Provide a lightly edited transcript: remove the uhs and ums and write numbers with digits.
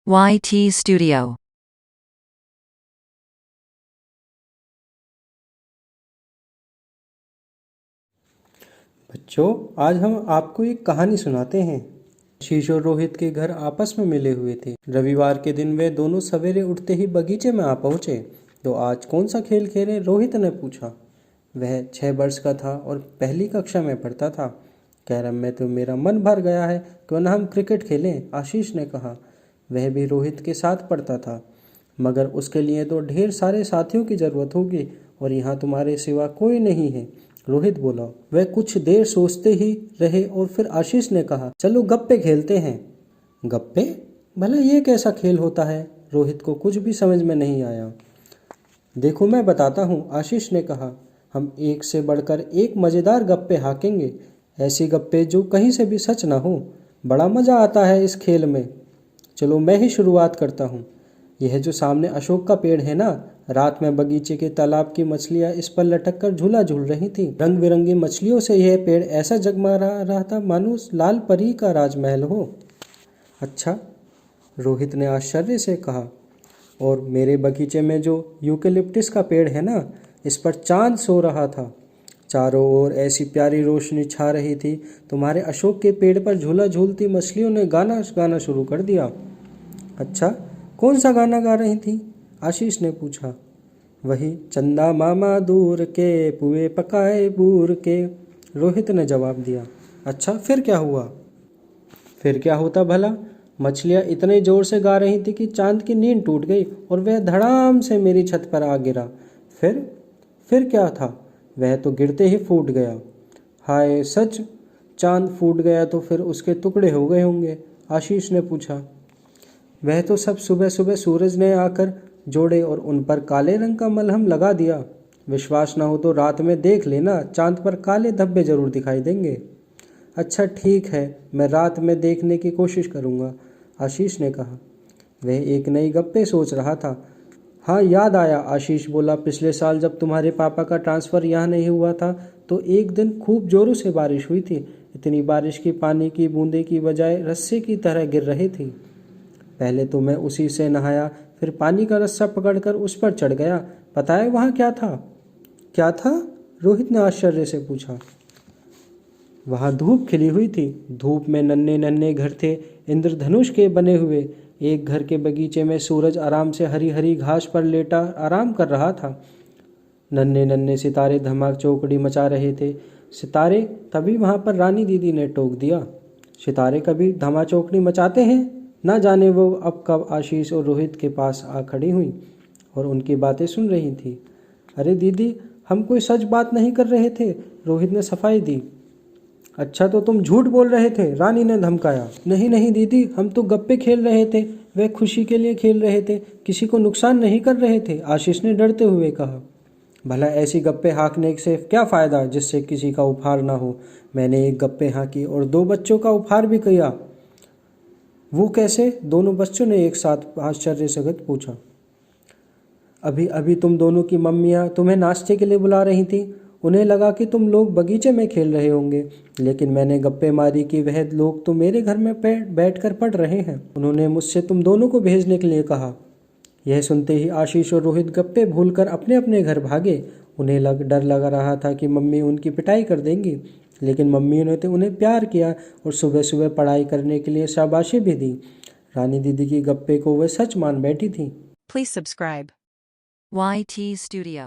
YT Studio. बच्चों, आज हम आपको एक कहानी सुनाते हैं। आशीष और रोहित के घर आपस में मिले हुए थे। रविवार के दिन वे दोनों सवेरे उठते ही बगीचे में आ पहुंचे। तो आज कौन सा खेल खेलें? रोहित ने पूछा। वह 6 वर्ष का था और पहली कक्षा में पढ़ता था। कैरम में तो मेरा मन भर गया है, क्यों ना हम क्रिकेट खेलें? आशीष ने कहा। वह भी रोहित के साथ पढ़ता था, मगर उसके लिए तो ढेर सारे साथियों की ज़रूरत होगी और यहाँ तुम्हारे सिवा कोई नहीं है, रोहित बोला। वह कुछ देर सोचते ही रहे और फिर आशीष ने कहा, चलो गप्पे खेलते हैं। गप्पे? भला ये कैसा खेल होता है? रोहित को कुछ भी समझ में नहीं आया। देखो मैं बताता हूँ, आशीष ने कहा। हम एक से बढ़कर एक मज़ेदार गप्पे हाँकेंगे, ऐसे गप्पे जो कहीं से भी सच ना हो। बड़ा मज़ा आता है इस खेल में। चलो मैं ही शुरुआत करता हूँ। यह जो सामने अशोक का पेड़ है ना, रात में बगीचे के तालाब की मछलियाँ इस पर लटक कर झूला झूल रही थी। रंग बिरंगी मछलियों से यह पेड़ ऐसा जगमगा रहा था मानो लाल परी का राजमहल हो। अच्छा, रोहित ने आश्चर्य से कहा। और मेरे बगीचे में जो यूकेलिप्टिस का पेड़ है ना, इस पर चांद सो रहा था। चारों ओर ऐसी प्यारी रोशनी छा रही थी। तुम्हारे अशोक के पेड़ पर झूला झूलती मछलियों ने गाना गाना शुरू कर दिया। अच्छा, कौन सा गाना गा रही थी? आशीष ने पूछा। वही, चंदा मामा दूर के, पुए पकाए बूर के, रोहित ने जवाब दिया। अच्छा, फिर क्या हुआ? फिर क्या होता भला? मछलियाँ इतने जोर से गा रही थी कि चांद की नींद टूट गई और वह धड़ाम से मेरी छत पर आ गिरा। फिर क्या था? वह तो गिरते ही फूट गया। हाय सच! चांद फूट गया तो फिर उसके टुकड़े हो गए होंगे? आशीष ने पूछा। वह तो सब सुबह सुबह सूरज ने आकर जोड़े और उन पर काले रंग का मलहम लगा दिया। विश्वास ना हो तो रात में देख लेना, चांद पर काले धब्बे जरूर दिखाई देंगे। अच्छा ठीक है, मैं रात में देखने की कोशिश करूँगा, आशीष ने कहा। वह एक नई गप्पे सोच रहा था। हाँ याद आया, आशीष बोला। पिछले साल जब तुम्हारे पापा का ट्रांसफ़र यहाँ नहीं हुआ था तो एक दिन खूब जोरों से बारिश हुई थी। इतनी बारिश की पानी की बूंदे की बजाय रस्से की तरह गिर रही थी। पहले तो मैं उसी से नहाया, फिर पानी का रस्सा पकड़कर उस पर चढ़ गया। पता है वहाँ क्या था? क्या था? रोहित ने आश्चर्य से पूछा। वहाँ धूप खिली हुई थी। धूप में नन्हे नन्हे घर थे, इंद्रधनुष के बने हुए। एक घर के बगीचे में सूरज आराम से हरी हरी घास पर लेटा आराम कर रहा था। नन्हे नन्हे सितारे धमाक चौकड़ी मचा रहे थे। सितारे? तभी वहाँ पर रानी दीदी ने टोक दिया। सितारे कभी धमा चौकड़ी मचाते हैं? ना जाने वो अब कब आशीष और रोहित के पास आ खड़ी हुई और उनकी बातें सुन रही थी। अरे दीदी, हम कोई सच बात नहीं कर रहे थे, रोहित ने सफाई दी। अच्छा तो तुम झूठ बोल रहे थे, रानी ने धमकाया। नहीं नहीं दीदी, हम तो गप्पे खेल रहे थे, वे खुशी के लिए खेल रहे थे, किसी को नुकसान नहीं कर रहे थे, आशीष ने डरते हुए कहा। भला ऐसी गप्पे हाँकने से क्या फ़ायदा जिससे किसी का उपहार ना हो? मैंने एक गप्पे हाँकी और 2 बच्चों का उपहार भी किया। वो कैसे? दोनों बच्चों ने एक साथ आश्चर्य से पूछा। अभी अभी तुम दोनों की मम्मियाँ तुम्हें नाश्ते के लिए बुला रही थी। उन्हें लगा कि तुम लोग बगीचे में खेल रहे होंगे, लेकिन मैंने गप्पे मारी कि वह लोग तो मेरे घर में बैठ कर पढ़ रहे हैं। उन्होंने मुझसे तुम दोनों को भेजने के लिए कहा। यह सुनते ही आशीष और रोहित गप्पे भूलकर अपने अपने घर भागे। उन्हें डर लगा रहा था कि मम्मी उनकी पिटाई कर देंगी, लेकिन मम्मी ने तो उन्हें प्यार किया और सुबह सुबह पढ़ाई करने के लिए शाबाशी भी दी। रानी दीदी की गप्पे को वह सच मान बैठी थी। Please subscribe. YT Studio.